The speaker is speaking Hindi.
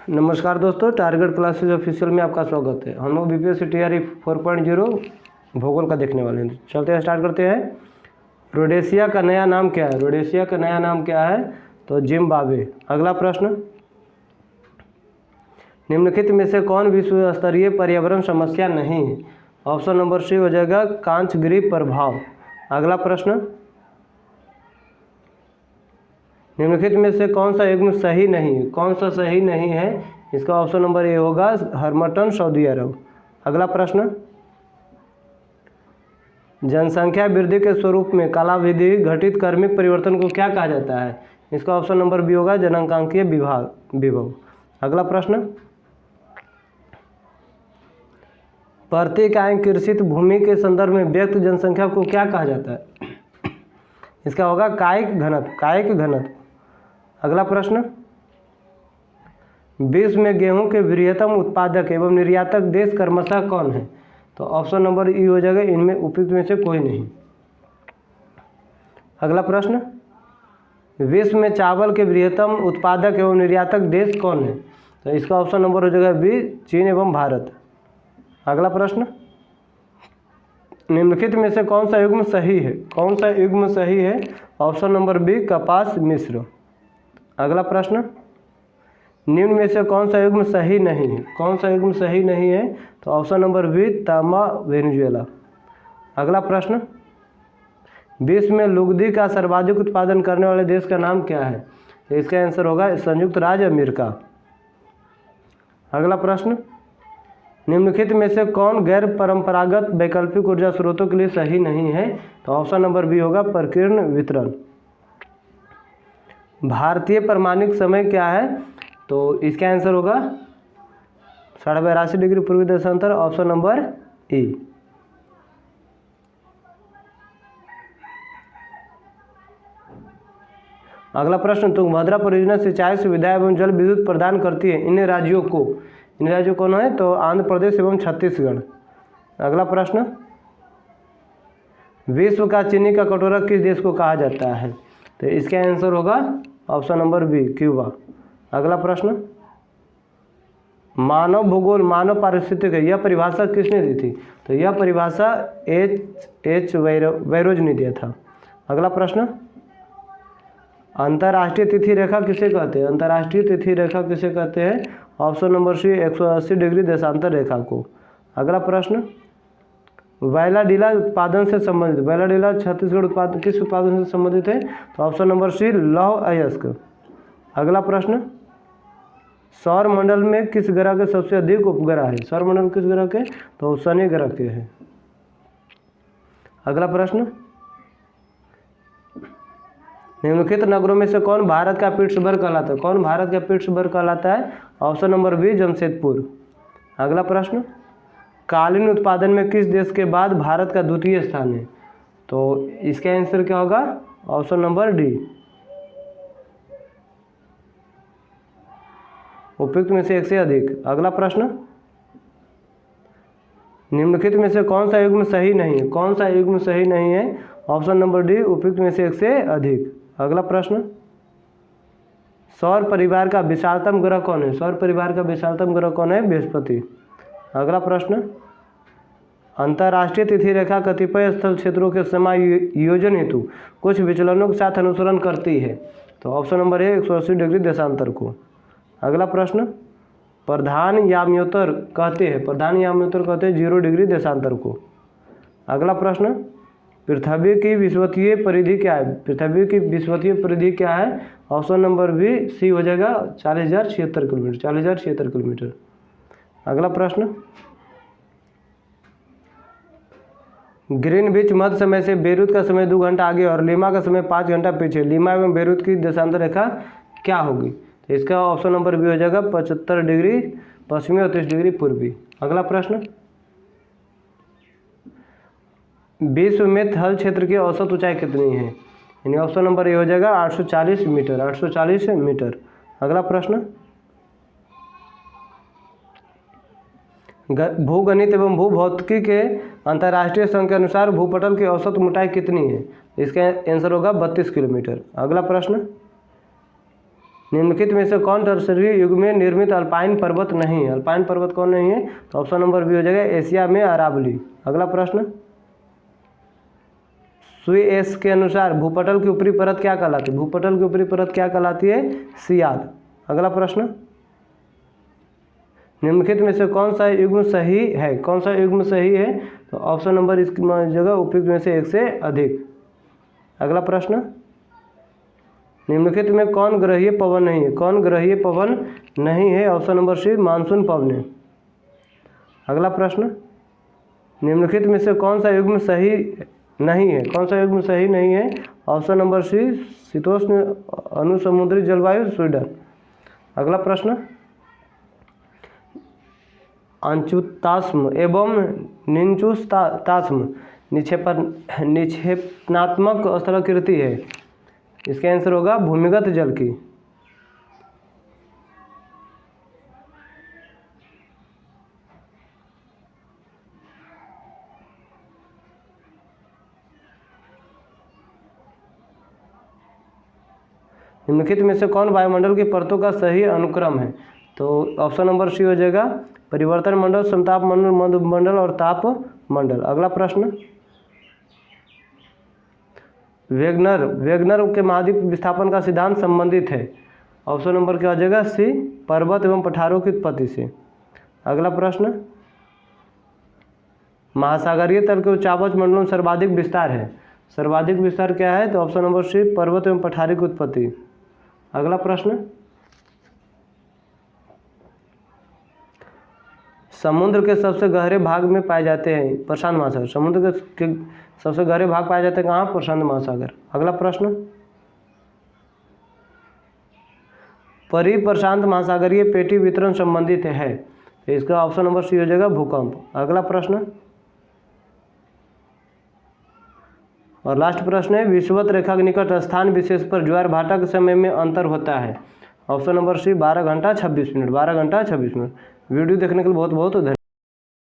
नमस्कार दोस्तों, टारगेट क्लासेज ऑफिशियल में आपका स्वागत है। हम लोग बीपीएससी टीआरई 4.0 भूगोल का देखने वाले हैं। चलते हैं, स्टार्ट करते हैं। रोडेशिया का नया नाम क्या है? रोडेशिया का नया नाम क्या है? तो जिम्बाब्वे। अगला प्रश्न, निम्नलिखित में से कौन विश्व स्तरीय पर्यावरण समस्या नहीं है? ऑप्शन नंबर सी हो जाएगा कांचगिरी प्रभाव। अगला प्रश्न, निम्नलिखित में से कौन सा युग्म सही नहीं है? कौन सा सही नहीं है? इसका ऑप्शन नंबर ए होगा हर्मटन, सऊदी अरब। अगला प्रश्न, जनसंख्या वृद्धि के स्वरूप में कालावधि घटित कार्मिक परिवर्तन को क्या कहा जाता है? इसका ऑप्शन नंबर बी होगा जनांकांकीय विभव। अगला प्रश्न, प्रति इकाई कृषित भूमि के संदर्भ में व्यक्त जनसंख्या को क्या कहा जाता है? इसका होगा कायिक घनत्व। अगला प्रश्न, विश्व में गेहूं के वृहत्तम उत्पादक एवं निर्यातक देश क्रमशः कौन है? तो ऑप्शन नंबर ई हो जाएगा इनमें उपयुक्त में से कोई नहीं। अगला प्रश्न, विश्व में चावल के वृहत्तम उत्पादक एवं निर्यातक देश कौन है? तो इसका ऑप्शन नंबर हो जाएगा बी, चीन एवं भारत। अगला प्रश्न, निम्नलिखित में से कौन सा युग्म सही है? कौन सा युग्म सही है? ऑप्शन नंबर बी, कपास मिश्र। अगला प्रश्न, निम्न में से कौन सा युग्म सही नहीं है? कौन सा युग्म सही नहीं है? तो ऑप्शन नंबर बी, तांबा वेनेजुएला। अगला प्रश्न, विश्व में लुगदी का सर्वाधिक उत्पादन करने वाले देश का नाम क्या है? तो इसका आंसर होगा संयुक्त राज्य अमेरिका। अगला प्रश्न, निम्नलिखित में से कौन गैर परंपरागत वैकल्पिक ऊर्जा स्रोतों के लिए सही नहीं है? तो ऑप्शन नंबर बी होगा प्रकीर्ण वितरण। भारतीय प्रमाणिक समय क्या है? तो इसका आंसर होगा 82.5 डिग्री पूर्वी देशांतर, ऑप्शन नंबर ई। अगला प्रश्न, तुंगभद्रा परियोजना सिंचाई सुविधा एवं जल विद्युत प्रदान करती है। इन राज्यों कौन है? तो आंध्र प्रदेश एवं छत्तीसगढ़। अगला प्रश्न, विश्व का चीनी का कटोरा किस देश को कहा जाता है? तो इसका आंसर होगा ऑप्शन नंबर बी, क्यूबा। अगला प्रश्न, मानव भूगोल मानव पारिस्थितिकी यह परिभाषा किसने दी थी? तो यह परिभाषा एच वैरोज ने दिया था। अगला प्रश्न, अंतर्राष्ट्रीय तिथि रेखा किसे कहते हैं? अंतर्राष्ट्रीय तिथि रेखा किसे कहते हैं? ऑप्शन नंबर सी, 180 डिग्री देशांतर रेखा को। अगला प्रश्न, वैलाडीला उत्पादन से संबंधित, वैलाडीला छत्तीसगढ़ उत्पादन किस उत्पादन से संबंधित है? तो ऑप्शन नंबर सी, लौह अयस्क। अगला प्रश्न, सौर मंडल में किस ग्रह के सबसे अधिक उपग्रह है? सौर मंडल में किस ग्रह के? तो शनि ग्रह के हैं। अगला प्रश्न, निम्नलिखित नगरों में से कौन भारत का पीट्सबर्ग कहलाता है? कौन भारत का पीट्सबर्ग कहलाता है? Option number B, Jamshedpur. अगला प्रश्न, कालीन उत्पादन में किस देश के बाद भारत का द्वितीय स्थान है? तो इसका आंसर क्या होगा? ऑप्शन नंबर डी, उपयुक्त में से एक से अधिक। अगला प्रश्न, निम्नलिखित में से कौन सा युग्म सही नहीं है? कौन सा युग्म सही नहीं है? ऑप्शन नंबर डी, उपयुक्त में से एक से अधिक। अगला प्रश्न, सौर परिवार का विशालतम ग्रह कौन है? सौर परिवार का विशालतम ग्रह कौन है? बृहस्पति। अगला प्रश्न, अंतर्राष्ट्रीय तिथि रेखा कतिपय स्थल क्षेत्रों के समायोजन हेतु कुछ विचलनों के साथ अनुसरण करती है। तो ऑप्शन नंबर ए, 180 डिग्री देशांतर को। अगला प्रश्न, प्रधान याम्योत्तर कहते हैं 0 डिग्री देशांतर को। अगला प्रश्न, पृथ्वी की विषुवतीय परिधि क्या है? पृथ्वी की विषुवतीय परिधि क्या है? ऑप्शन नंबर बी, सी हो जाएगा 40,076 किलोमीटर, 40,076 किलोमीटर। अगला प्रश्न, ग्रीनविच मध्य समय से बेरूत का समय 2 घंटा आगे और लीमा का समय 5 घंटा पीछे। लीमा एवं बेरूत की देशांतर रेखा क्या होगी? तो इसका ऑप्शन नंबर बी हो जाएगा 75 डिग्री पश्चिमी और 30 डिग्री पूर्वी। अगला प्रश्न, विश्व में थल क्षेत्र की औसत ऊंचाई कितनी है? यानी ऑप्शन नंबर ए हो जाएगा 840 मीटर, 840 मीटर। अगला प्रश्न, भूगणित एवं भूभौतिकी के अंतर्राष्ट्रीय संघ के अनुसार भूपटल की औसत मोटाई कितनी है? इसका आंसर होगा 32 किलोमीटर। अगला प्रश्न, निम्नलिखित में से कौन टर्शरी युग में निर्मित अल्पाइन पर्वत नहीं है? अल्पाइन पर्वत कौन नहीं है? तो ऑप्शन नंबर बी हो जाएगा एशिया में अरावली। अगला प्रश्न, सुएस के अनुसार भूपटल की ऊपरी परत क्या कहलाती है? भूपटल की ऊपरी परत क्या कहलाती है? सियाल। अगला प्रश्न, निम्नलिखित में से कौन सा युग्म सही है? कौन सा युग्म सही है? तो ऑप्शन नंबर इसकी जगह उपयुक्त में से एक से अधिक। अगला प्रश्न, निम्नलिखित में कौन ग्रहीय पवन नहीं है? कौन ग्रहीय पवन नहीं है? ऑप्शन नंबर सी मानसून पवन है। अगला प्रश्न, निम्नलिखित में से कौन सा युग्म सही नहीं है? कौन सा युग्म सही नहीं है? ऑप्शन नंबर सी शीतोष्ण अनुसमुद्री जलवायु स्वीडन। अगला प्रश्न, अंशुतास्म एवं निंचुतास्म निक्षेपणात्मक स्थलाकृति है। इसका आंसर होगा भूमिगत जल की। निम्नलिखित में से कौन वायुमंडल की परतों का सही अनुक्रम है? तो ऑप्शन नंबर सी हो जाएगा परिवर्तन मंडल, समताप मंडल, मध्य मंडल और ताप मंडल। अगला प्रश्न, वेगनर के महाद्वीप विस्थापन का सिद्धांत संबंधित है। ऑप्शन नंबर क्या हो जाएगा? सी पर्वत एवं पठारों की उत्पत्ति से। अगला प्रश्न, महासागरीय तल के उच्चावच मंडलों में सर्वाधिक विस्तार है। सर्वाधिक विस्तार क्या है? तो ऑप्शन नंबर सी पर्वत एवं पठारी की उत्पत्ति। अगला प्रश्न, समुद्र के सबसे गहरे भाग में पाए जाते हैं प्रशांत महासागर। समुद्र के सबसे गहरे भाग पाए जाते हैं कहाँ? प्रशांत महासागर। अगला प्रश्न, प्रशांत महासागरीय पेटी वितरण संबंधित है। तो इसका ऑप्शन नंबर सी हो जाएगा भूकंप। अगला प्रश्न और लास्ट प्रश्न है, विषुवत रेखा के निकट स्थान विशेष पर ज्वार भाटा के समय में अंतर होता है। ऑप्शन नंबर सी 12 घंटा 26 मिनट। 12 घंटा 26 मिनट। वीडियो देखने के लिए बहुत बहुत धन्यवाद।